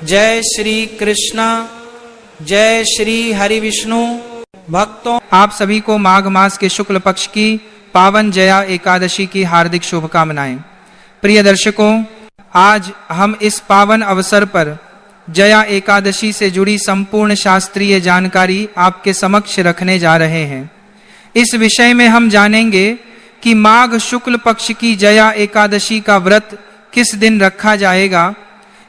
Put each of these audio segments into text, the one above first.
जय श्री कृष्ण, जय श्री हरि विष्णु। भक्तों, आप सभी को माघ मास के शुक्ल पक्ष की पावन जया एकादशी की हार्दिक शुभकामनाएं। प्रिय दर्शकों, आज हम इस पावन अवसर पर जया एकादशी से जुड़ी संपूर्ण शास्त्रीय जानकारी आपके समक्ष रखने जा रहे हैं। इस विषय में हम जानेंगे कि माघ शुक्ल पक्ष की जया एकादशी का व्रत किस दिन रखा जाएगा,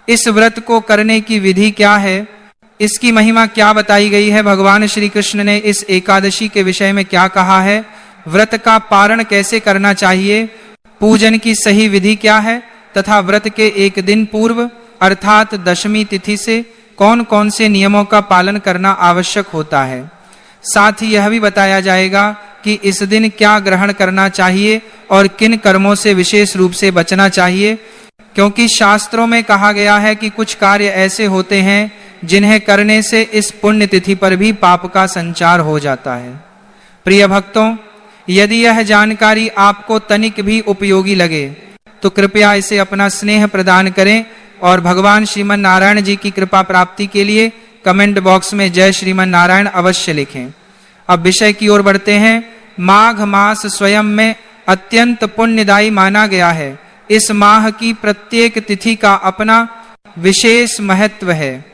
इस व्रत को करने की विधि क्या है, इसकी महिमा क्या बताई गई है, भगवान श्री कृष्ण ने इस एकादशी के विषय में क्या कहा है, व्रत का पारण कैसे करना चाहिए, पूजन की सही विधि क्या है तथा व्रत के एक दिन पूर्व अर्थात दशमी तिथि से कौन कौन से नियमों का पालन करना आवश्यक होता है। साथ ही यह भी बताया जाएगा कि इस दिन क्या ग्रहण करना चाहिए और किन कर्मों से विशेष रूप से बचना चाहिए, क्योंकि शास्त्रों में कहा गया है कि कुछ कार्य ऐसे होते हैं जिन्हें करने से इस पुण्य तिथि पर भी पाप का संचार हो जाता है। प्रिय भक्तों, यदि यह जानकारी आपको तनिक भी उपयोगी लगे तो कृपया इसे अपना स्नेह प्रदान करें और भगवान श्रीमन नारायण जी की कृपा प्राप्ति के लिए कमेंट बॉक्स में जय श्रीमन नारायण अवश्य लिखें। अब विषय की ओर बढ़ते हैं। माघ मास स्वयं में अत्यंत पुण्यदायी माना गया है। इस माह की प्रत्येक तिथि का अपना विशेष महत्व है।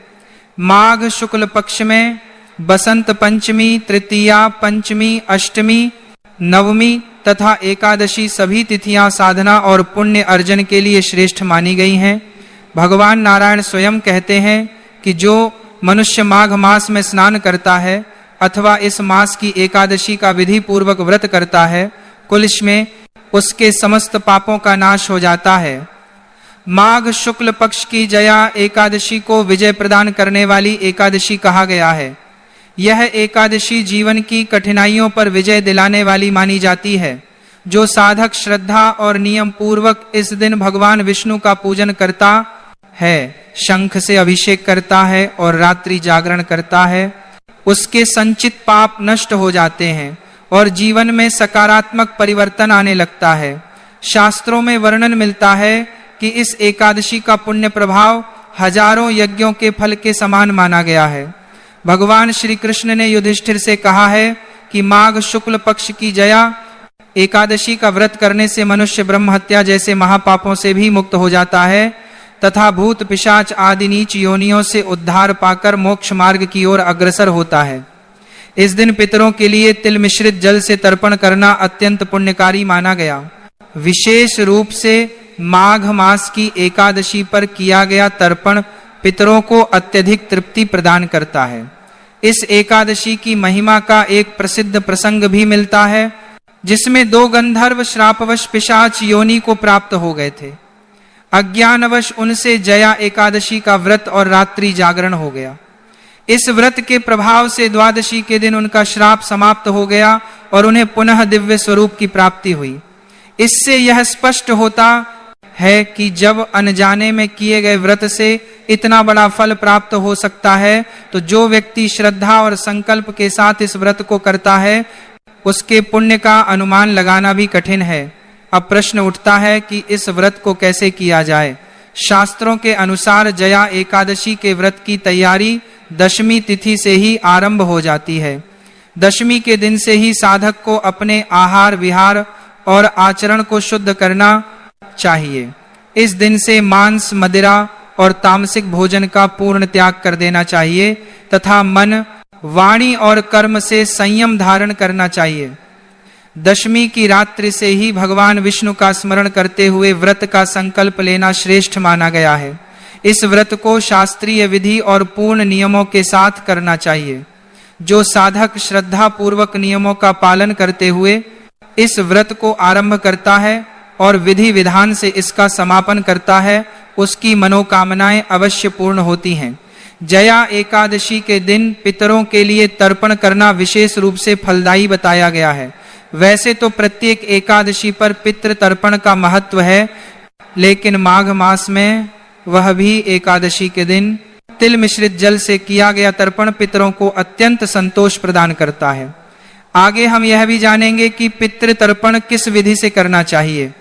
माघ शुक्ल पक्ष में बसंत पंचमी, तृतीया, पंचमी, अष्टमी, नवमी तथा एकादशी सभी तिथियां साधना और पुण्य अर्जन के लिए श्रेष्ठ मानी गई हैं। भगवान नारायण स्वयं कहते हैं कि जो मनुष्य माघ मास में स्नान करता है अथवा इस मास की एकादशी का विधि पूर्वक व्रत करता है, कुलिश में उसके समस्त पापों का नाश हो जाता है। माघ शुक्ल पक्ष की जया एकादशी को विजय प्रदान करने वाली एकादशी कहा गया है। यह एकादशी जीवन की कठिनाइयों पर विजय दिलाने वाली मानी जाती है। जो साधक श्रद्धा और नियम पूर्वक इस दिन भगवान विष्णु का पूजन करता है, शंख से अभिषेक करता है और रात्रि जागरण करता है, उसके संचित पाप नष्ट हो जाते हैं और जीवन में सकारात्मक परिवर्तन आने लगता है। शास्त्रों में वर्णन मिलता है कि इस एकादशी का पुण्य प्रभाव हजारों यज्ञों के फल के समान माना गया है। भगवान श्री कृष्ण ने युधिष्ठिर से कहा है कि माघ शुक्ल पक्ष की जया एकादशी का व्रत करने से मनुष्य ब्रह्म हत्या जैसे महापापों से भी मुक्त हो जाता है तथा भूत पिशाच आदि नीच योनियों से उद्धार पाकर मोक्ष मार्ग की ओर अग्रसर होता है। इस दिन पितरों के लिए तिल मिश्रित जल से तर्पण करना अत्यंत पुण्यकारी माना गया। विशेष रूप से माघ मास की एकादशी पर किया गया तर्पण पितरों को अत्यधिक तृप्ति प्रदान करता है। इस एकादशी की महिमा का एक प्रसिद्ध प्रसंग भी मिलता है, जिसमें दो गंधर्व श्रापवश पिशाच योनि को प्राप्त हो गए थे। अज्ञानवश उनसे जया एकादशी का व्रत और रात्रि जागरण हो गया। इस व्रत के प्रभाव से द्वादशी के दिन उनका श्राप समाप्त हो गया और उन्हें पुनः दिव्य स्वरूप की प्राप्ति हुई। इससे यह स्पष्ट होता है कि जब अनजाने में किए गए व्रत से इतना बड़ा फल प्राप्त हो सकता है, तो जो व्यक्ति श्रद्धा और संकल्प के साथ इस व्रत को करता है उसके पुण्य का अनुमान लगाना भी कठिन है। अब प्रश्न उठता है कि इस व्रत को कैसे किया जाए। शास्त्रों के अनुसार जया एकादशी के व्रत की तैयारी दशमी तिथि से ही आरंभ हो जाती है। दशमी के दिन से ही साधक को अपने आहार विहार और आचरण को शुद्ध करना चाहिए। इस दिन से मांस, मदिरा और तामसिक भोजन का पूर्ण त्याग कर देना चाहिए तथा मन, वाणी और कर्म से संयम धारण करना चाहिए। दशमी की रात्रि से ही भगवान विष्णु का स्मरण करते हुए व्रत का संकल्प लेना श्रेष्ठ माना गया है। इस व्रत को शास्त्रीय विधि और पूर्ण नियमों के साथ करना चाहिए। जो साधक श्रद्धा पूर्वक नियमों का पालन करते हुए इस व्रत को आरंभ करता है और विधि विधान से इसका समापन करता है, उसकी मनोकामनाएं अवश्य पूर्ण होती हैं। जया एकादशी के दिन पितरों के लिए तर्पण करना विशेष रूप से फलदायी बताया गया है। वैसे तो प्रत्येक एकादशी पर पितृ तर्पण का महत्व है, लेकिन माघ मास में वह भी एकादशी के दिन तिल मिश्रित जल से किया गया तर्पण पितरों को अत्यंत संतोष प्रदान करता है। आगे हम यह भी जानेंगे कि पितृ तर्पण किस विधि से करना चाहिए।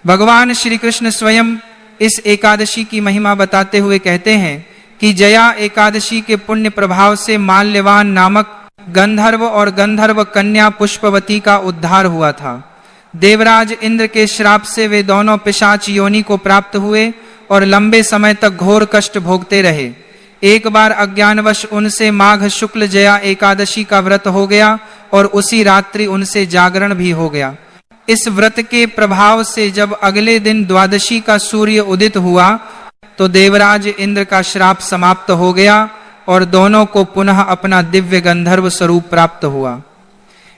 भगवान श्री कृष्ण स्वयं इस एकादशी की महिमा बताते हुए कहते हैं कि जया एकादशी के पुण्य प्रभाव से माल्यवान नामक गंधर्व और गंधर्व कन्या पुष्पवती का उद्धार हुआ था। देवराज इंद्र के श्राप से वे दोनों पिशाच योनि को प्राप्त हुए और लंबे समय तक घोर कष्ट भोगते रहे। एक बार अज्ञानवश उनसे माघ शुक्ल जया एकादशी का व्रत हो गया और उसी रात्रि उनसे जागरण भी हो गया। इस व्रत के प्रभाव से जब अगले दिन द्वादशी का सूर्य उदित हुआ तो देवराज इंद्र का श्राप समाप्त हो गया और दोनों को पुनः अपना दिव्य गंधर्व स्वरूप प्राप्त हुआ।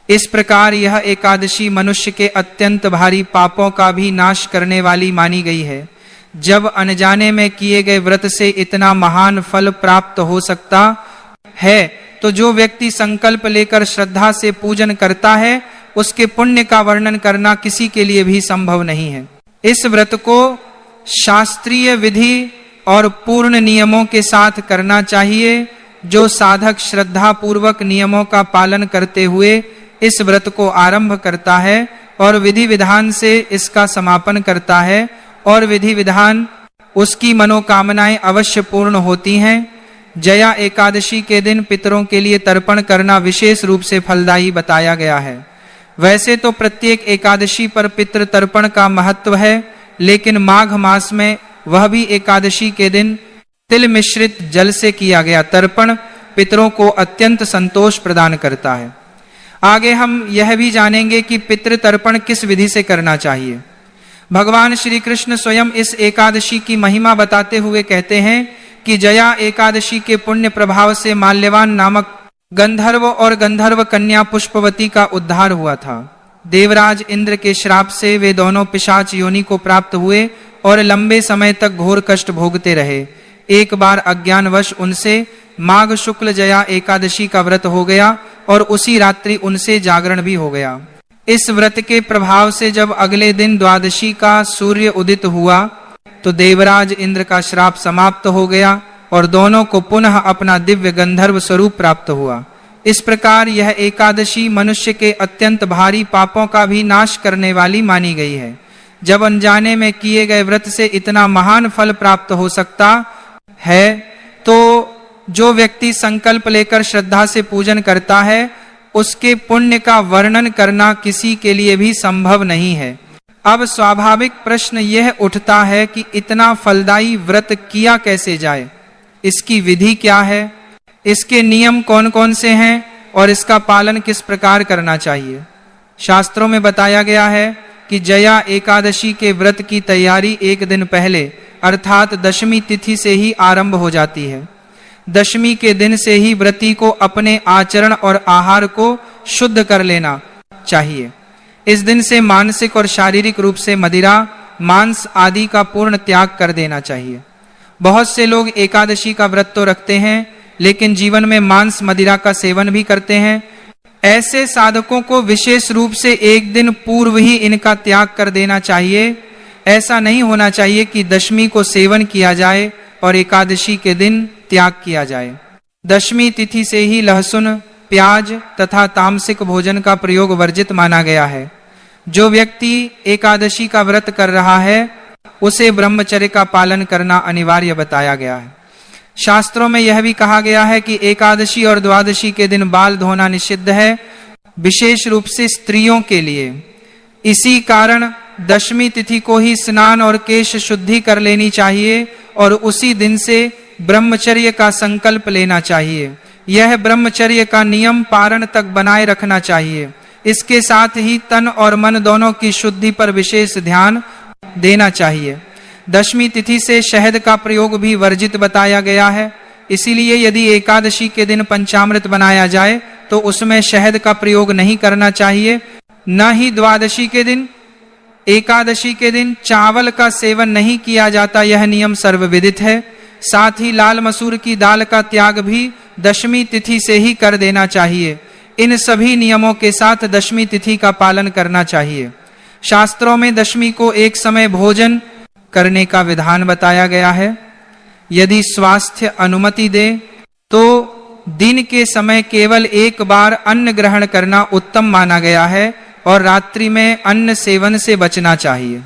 इस प्रकार यह एकादशी मनुष्य के अत्यंत भारी पापों का भी नाश करने वाली मानी गई है। जब अनजाने में किए गए व्रत से इतना महान फल प्राप्त हो सकता है तो जो व्यक्ति संकल्प लेकर श्रद्धा से पूजन करता है उसके पुण्य का वर्णन करना किसी के लिए भी संभव नहीं है। इस व्रत को शास्त्रीय विधि और पूर्ण नियमों के साथ करना चाहिए। जो साधक श्रद्धा पूर्वक नियमों का पालन करते हुए इस व्रत को आरंभ करता है और विधि विधान से इसका समापन करता है और विधि विधान उसकी मनोकामनाएं अवश्य पूर्ण होती हैं। जया एकादशी के दिन पितरों के लिए तर्पण करना विशेष रूप से फलदायी बताया गया है। वैसे तो प्रत्येक एकादशी पर पितृ तर्पण का महत्व है, लेकिन माघ मास में वह भी एकादशी के दिन तिल मिश्रित जल से किया गया तर्पण पितरों को अत्यंत संतोष प्रदान करता है। आगे हम यह भी जानेंगे कि पितृ तर्पण किस विधि से करना चाहिए। भगवान श्री कृष्ण स्वयं इस एकादशी की महिमा बताते हुए कहते हैं कि जया एकादशी के पुण्य प्रभाव से माल्यवान नामक गंधर्व और गंधर्व कन्या पुष्पवती का उद्धार हुआ था। देवराज इंद्र के श्राप से वे दोनों पिशाच योनि को प्राप्त हुए और लंबे समय तक घोर कष्ट भोगते रहे। एक बार अज्ञानवश उनसे माघ शुक्ल जया एकादशी का व्रत हो गया और उसी रात्रि उनसे जागरण भी हो गया। इस व्रत के प्रभाव से जब अगले दिन द्वादशी का सूर्य उदित हुआ तो देवराज इंद्र का श्राप समाप्त हो गया और दोनों को पुनः अपना दिव्य गंधर्व स्वरूप प्राप्त हुआ। इस प्रकार यह एकादशी मनुष्य के अत्यंत भारी पापों का भी नाश करने वाली मानी गई है। जब अनजाने में किए गए व्रत से इतना महान फल प्राप्त हो सकता है तो जो व्यक्ति संकल्प लेकर श्रद्धा से पूजन करता है उसके पुण्य का वर्णन करना किसी के लिए भी संभव नहीं है। अब स्वाभाविक प्रश्न यह उठता है कि इतना फलदायी व्रत किया कैसे जाए, इसकी विधि क्या है, इसके नियम कौन कौन से हैं और इसका पालन किस प्रकार करना चाहिए। शास्त्रों में बताया गया है कि जया एकादशी के व्रत की तैयारी एक दिन पहले अर्थात दशमी तिथि से ही आरंभ हो जाती है। दशमी के दिन से ही व्रती को अपने आचरण और आहार को शुद्ध कर लेना चाहिए। इस दिन से मानसिक और शारीरिक रूप से मदिरा, मांस आदि का पूर्ण त्याग कर देना चाहिए। बहुत से लोग एकादशी का व्रत तो रखते हैं लेकिन जीवन में मांस मदिरा का सेवन भी करते हैं। ऐसे साधकों को विशेष रूप से एक दिन पूर्व ही इनका त्याग कर देना चाहिए। ऐसा नहीं होना चाहिए कि दशमी को सेवन किया जाए और एकादशी के दिन त्याग किया जाए। दशमी तिथि से ही लहसुन, प्याज तथा तामसिक भोजन का प्रयोग वर्जित माना गया है। जो व्यक्ति एकादशी का व्रत कर रहा है उसे ब्रह्मचर्य का पालन करना अनिवार्य बताया गया है। शास्त्रों में यह भी कहा गया है कि एकादशी और द्वादशी के दिन बाल धोना निषिद्ध है, विशेष रूप से स्त्रियों के लिए। इसी कारण दशमी तिथि को ही स्नान और केश शुद्धि कर लेनी चाहिए और उसी दिन से ब्रह्मचर्य का संकल्प लेना चाहिए। यह ब्रह्मचर्य का नियम पारण तक बनाए रखना चाहिए। इसके साथ ही तन और मन दोनों की शुद्धि पर विशेष ध्यान देना चाहिए। दशमी तिथि से शहद का प्रयोग भी वर्जित बताया गया है। इसीलिए यदि एकादशी के दिन पंचामृत बनाया जाए तो उसमें शहद का प्रयोग नहीं करना चाहिए। न ही द्वादशी के दिन, एकादशी के दिन चावल का सेवन नहीं किया जाता, यह नियम सर्वविदित है। साथ ही लाल मसूर की दाल का त्याग भी दशमी तिथि से ही कर देना चाहिए। इन सभी नियमों के साथ दशमी तिथि का पालन करना चाहिए। शास्त्रों में दशमी को एक समय भोजन करने का विधान बताया गया है। यदि स्वास्थ्य अनुमति दे तो दिन के समय केवल एक बार अन्न ग्रहण करना उत्तम माना गया है और रात्रि में अन्न सेवन से बचना चाहिए।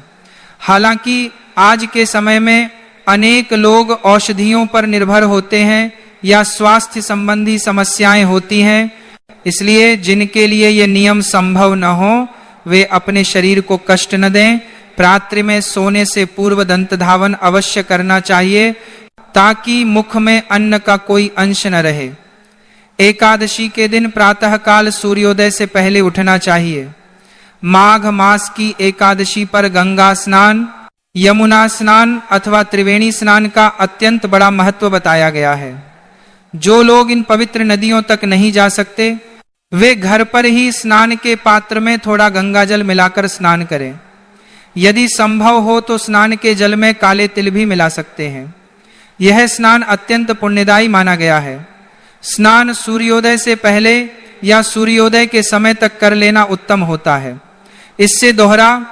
हालांकि आज के समय में अनेक लोग औषधियों पर निर्भर होते हैं या स्वास्थ्य संबंधी समस्याएं होती हैं, इसलिए जिनके लिए ये नियम संभव न हो वे अपने शरीर को कष्ट न दें। रात्रि में सोने से पूर्व दंत धावन अवश्य करना चाहिए ताकि मुख में अन्न का कोई अंश न रहे। एकादशी के दिन प्रातः काल सूर्योदय से पहले उठना चाहिए। माघ मास की एकादशी पर गंगा स्नान, यमुना स्नान अथवा त्रिवेणी स्नान का अत्यंत बड़ा महत्व बताया गया है। जो लोग इन पवित्र नदियों तक नहीं जा सकते वे घर पर ही स्नान के पात्र में थोड़ा गंगा जल मिलाकर स्नान करें। यदि संभव हो तो स्नान के जल में काले तिल भी मिला सकते हैं। यह स्नान अत्यंत पुण्यदायी माना गया है। स्नान सूर्योदय से पहले या सूर्योदय के समय तक कर लेना उत्तम होता है। इससे दोहरा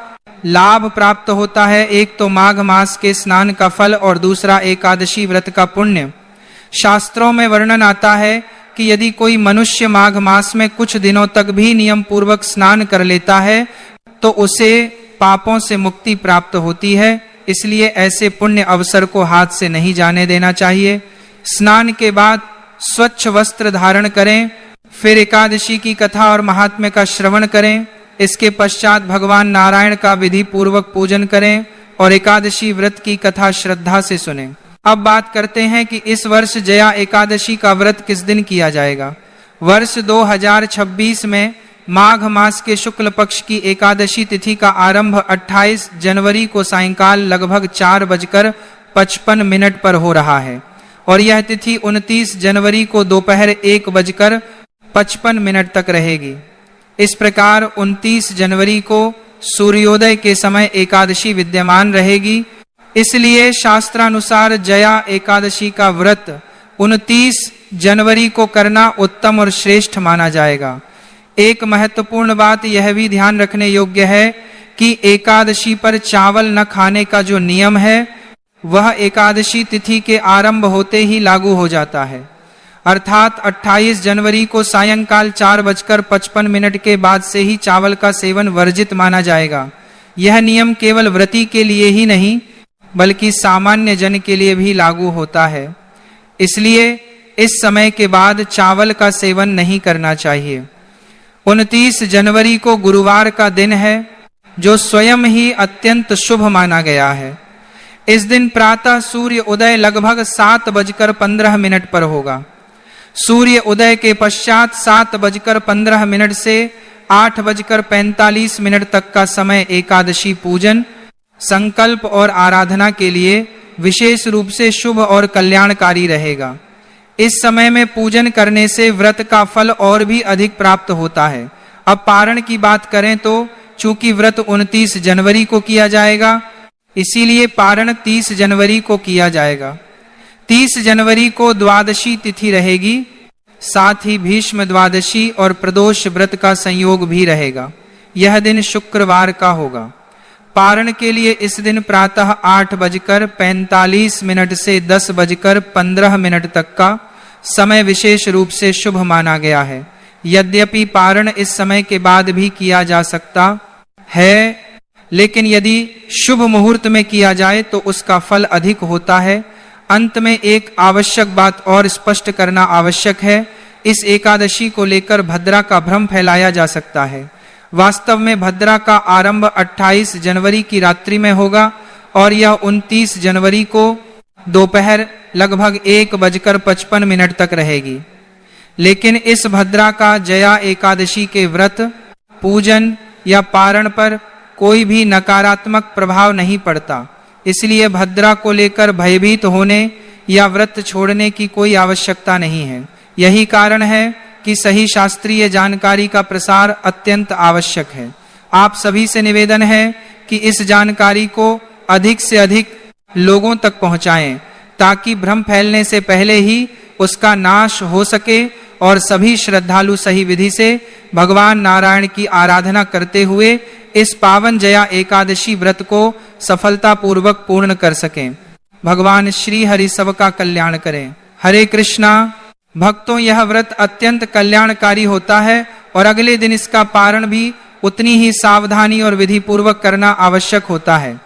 लाभ प्राप्त होता है। एक तो माघ मास के स्नान का फल और दूसरा एकादशी व्रत का पुण्य। शास्त्रों में वर्णन आता है कि यदि कोई मनुष्य माघ मास में कुछ दिनों तक भी नियम पूर्वक स्नान कर लेता है तो उसे पापों से मुक्ति प्राप्त होती है। इसलिए ऐसे पुण्य अवसर को हाथ से नहीं जाने देना चाहिए। स्नान के बाद स्वच्छ वस्त्र धारण करें, फिर एकादशी की कथा और महात्म्य का श्रवण करें। इसके पश्चात भगवान नारायण का विधि पूर्वक पूजन करें और एकादशी व्रत की कथा श्रद्धा से सुनें। अब बात करते हैं कि इस वर्ष जया एकादशी का व्रत किस दिन किया जाएगा। वर्ष 2026 में माघ मास के शुक्ल पक्ष की एकादशी तिथि का आरंभ 28 जनवरी को सायंकाल लगभग 4:55 पर हो रहा है और यह तिथि 29 जनवरी को दोपहर 1:55 तक रहेगी। इस प्रकार 29 जनवरी को सूर्योदय के समय एकादशी विद्यमान रहेगी। इसलिए शास्त्रानुसार जया एकादशी का व्रत 29 जनवरी को करना उत्तम और श्रेष्ठ माना जाएगा। एक महत्वपूर्ण बात यह भी ध्यान रखने योग्य है कि एकादशी पर चावल न खाने का जो नियम है वह एकादशी तिथि के आरंभ होते ही लागू हो जाता है। अर्थात 28 जनवरी को सायंकाल 4:55 के बाद से ही चावल का सेवन वर्जित माना जाएगा। यह नियम केवल व्रती के लिए ही नहीं बल्कि सामान्य जन के लिए भी लागू होता है। इसलिए इस समय के बाद चावल का सेवन नहीं करना चाहिए। 29 जनवरी को गुरुवार का दिन है जो स्वयं ही अत्यंत शुभ माना गया है। इस दिन प्रातः सूर्य उदय लगभग 7:15 पर होगा। सूर्य उदय के पश्चात 7:15 से 8:45 तक का समय एकादशी पूजन, संकल्प और आराधना के लिए विशेष रूप से शुभ और कल्याणकारी रहेगा। इस समय में पूजन करने से व्रत का फल और भी अधिक प्राप्त होता है। अब पारण की बात करें तो चूंकि व्रत 29 जनवरी को किया जाएगा इसीलिए पारण 30 जनवरी को किया जाएगा। 30 जनवरी को द्वादशी तिथि रहेगी। साथ ही भीष्म द्वादशी और प्रदोष व्रत का संयोग भी रहेगा। यह दिन शुक्रवार का होगा। पारण के लिए इस दिन प्रातः 8:45 से 10:15 तक का समय विशेष रूप से शुभ माना गया है। यद्यपि पारण इस समय के बाद भी किया जा सकता है, लेकिन यदि शुभ मुहूर्त में किया जाए तो उसका फल अधिक होता है। अंत में एक आवश्यक बात और स्पष्ट करना आवश्यक है। इस एकादशी को लेकर भद्रा का भ्रम फैलाया जा सकता है। वास्तव में भद्रा का आरंभ 28 जनवरी की रात्रि में होगा और यह 29 जनवरी को दोपहर लगभग 1:55 तक रहेगी। लेकिन इस भद्रा का जया एकादशी के व्रत, पूजन या पारण पर कोई भी नकारात्मक प्रभाव नहीं पड़ता। इसलिए भद्रा को लेकर भयभीत होने या व्रत छोड़ने की कोई आवश्यकता नहीं है। यही कारण है कि सही शास्त्रीय जानकारी का प्रसार अत्यंत आवश्यक है। आप सभी से निवेदन है कि इस जानकारी को अधिक से अधिक लोगों तक पहुंचाएं ताकि भ्रम फैलने से पहले ही उसका नाश हो सके और सभी श्रद्धालु सही विधि से भगवान नारायण की आराधना करते हुए इस पावन जया एकादशी व्रत को सफलता पूर्वक पूर्ण कर सकें। भगवान श्री हरि सबका कल्याण करें। हरे कृष्णा। भक्तों, यह व्रत अत्यंत कल्याणकारी होता है और अगले दिन इसका पारण भी उतनी ही सावधानी और विधि पूर्वक करना आवश्यक होता है।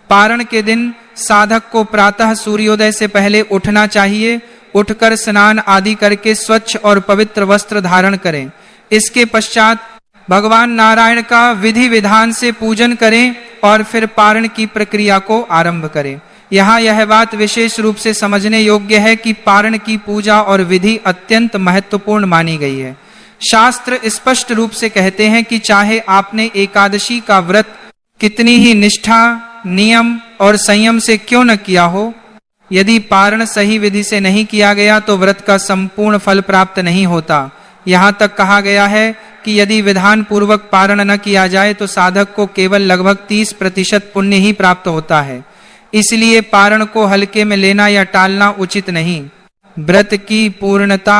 पारण के दिन साधक को प्रातः सूर्योदय से पहले उठना चाहिए। उठकर स्नान आदि करके स्वच्छ और पवित्र वस्त्र धारण करें। इसके पश्चात भगवान नारायण का विधि विधान से पूजन करें और फिर पारण की प्रक्रिया को आरंभ करें। यहाँ यह बात विशेष रूप से समझने योग्य है कि पारण की पूजा और विधि अत्यंत महत्वपूर्ण मानी गई है। शास्त्र स्पष्ट रूप से कहते हैं कि चाहे आपने एकादशी का व्रत कितनी ही निष्ठा, नियम और संयम से क्यों न किया हो, यदि पारण सही विधि से नहीं किया गया तो व्रत का संपूर्ण फल प्राप्त नहीं होता। यहाँ तक कहा गया है कि यदि विधान पूर्वक पारण न किया जाए तो साधक को केवल लगभग 30% पुण्य ही प्राप्त होता है। इसलिए पारण को हल्के में लेना या टालना उचित नहीं। व्रत की पूर्णता,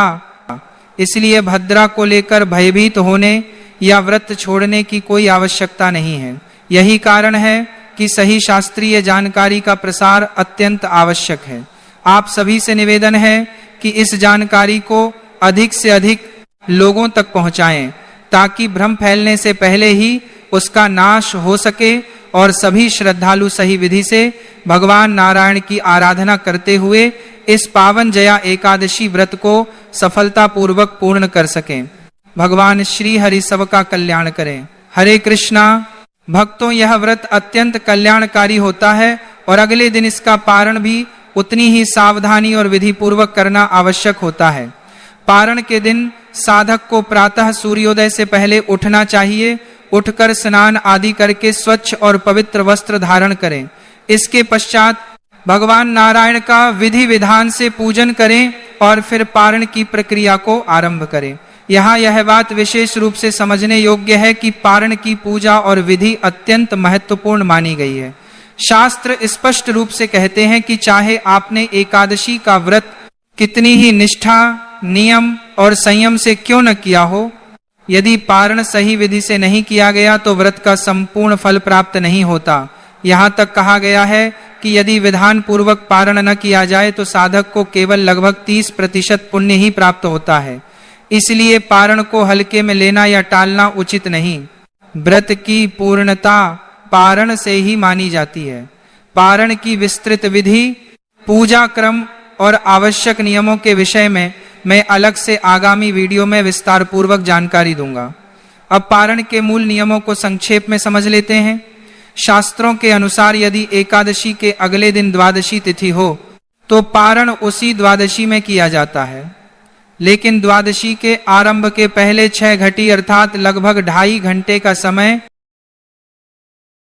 इसलिए भद्रा को लेकर भयभीत होने या व्रत छोड़ने की कोई आवश्यकता नहीं है। यही कारण है कि सही शास्त्रीय जानकारी का प्रसार अत्यंत आवश्यक है। आप सभी से निवेदन है कि इस जानकारी को अधिक से अधिक लोगों तक पहुंचाएं, ताकि भ्रम फैलने से पहले ही उसका नाश हो सके और सभी श्रद्धालु सही विधि से भगवान नारायण की आराधना करते हुए इस पावन जया एकादशी व्रत को सफलता पूर्वक पूर्ण कर सकें। भगवान श्री हरि सबका कल्याण करें। हरे कृष्णा। भक्तों, यह व्रत अत्यंत कल्याणकारी होता है और अगले दिन इसका पारण भी उतनी ही सावधानी और विधि पूर्वक करना आवश्यक होता है। पारण के दिन साधक को प्रातः सूर्योदय से पहले उठना चाहिए। उठकर स्नान आदि करके स्वच्छ और पवित्र वस्त्र धारण करें। इसके पश्चात भगवान नारायण का विधि विधान से पूजन करें और फिर पारण की प्रक्रिया को आरंभ करें। यहाँ यह बात विशेष रूप से समझने योग्य है कि पारण की पूजा और विधि अत्यंत महत्वपूर्ण मानी गई है। शास्त्र स्पष्ट रूप से कहते हैं कि चाहे आपने एकादशी का व्रत कितनी ही निष्ठा, नियम और संयम से क्यों न किया हो, यदि पारण सही विधि से नहीं किया गया तो व्रत का संपूर्ण फल प्राप्त नहीं होता। यहाँ तक कहा गया है कि यदि विधान पूर्वक पारण न किया जाए तो साधक को केवल लगभग 30% पुण्य ही प्राप्त होता है। इसलिए पारण को हल्के में लेना या टालना उचित नहीं। व्रत की पूर्णता पारण से ही मानी जाती है। पारण की विस्तृत विधि, पूजा क्रम और आवश्यक नियमों के विषय में मैं अलग से आगामी वीडियो में विस्तार पूर्वक जानकारी दूंगा। अब पारण के मूल नियमों को संक्षेप में समझ लेते हैं। शास्त्रों के अनुसार यदि एकादशी के अगले दिन द्वादशी तिथि हो तो पारण उसी द्वादशी में किया जाता है, लेकिन द्वादशी के आरंभ के पहले 6 घटी अर्थात लगभग 2.5 घंटे का समय